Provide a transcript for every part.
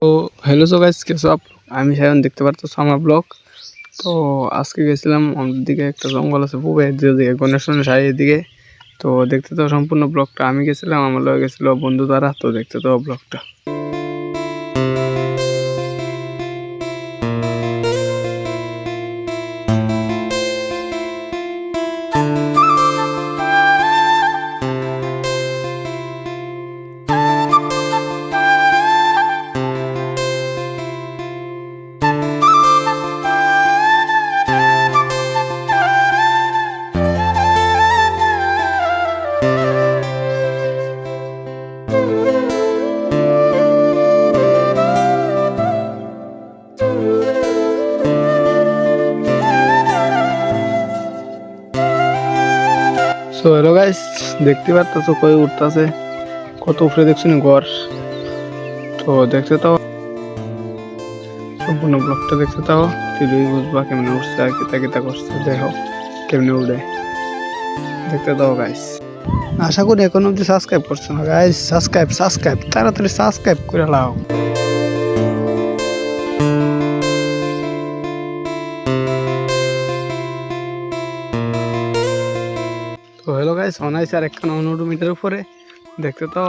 তো hello so guys, কেসো up? আমি সায়ন, দেখতে পারতেছো আমার ব্লগ। তো আজকে গেছিলাম আমাদের দিকে একটা জঙ্গল আছে পূবের দিকে, গণেশনের সাইডের দিকে। তো দেখতে তো সম্পূর্ণ ব্লগটা আমি গেছিলাম, আমার লগে গেছিল বন্ধু দ্বারা। তো দেখতে তো ব্লগটা। সো হ্যালো গাইস, দেখতে পারতেছো কই উঠতেছে, কত উপরে দেখছো নি ঘর। তো দেখতে তাও সম্পূর্ণ ব্লগটা দেখতে তাও, তুই বুঝবা কেমনে উঠছে আর কিতা কিতা করছে। দেখো কেমনে উঠে, দেখতে দাও গাইস। আশা করি এখন অব্দি সাবস্ক্রাইব করছো না গাইস। সাবস্ক্রাইব তাড়াতাড়ি সাবস্ক্রাইব করে লাও। তো হ্যালো গাইস, অনাইছে আর একখানা 19 মিটার উপরে, দেখতে তো।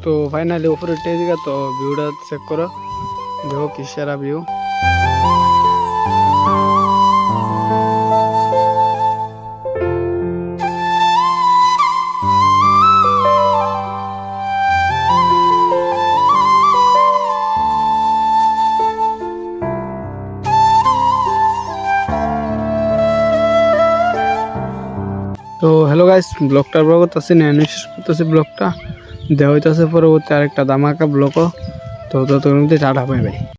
তো ফাইনালি উপরে উঠে দিকে, তো ভিউটা চেক করো, দেখো কি সেরা ভিউ। তো হ্যালো গাইস, ব্লগটার ব্লগ আছে না, শেষ করতেছি ব্লগটা। দেওয়া হইতেছে পরবর্তী আরেকটা ধামাকা ব্লগও। তো ততক্ষণ টাটা, বাই বাই।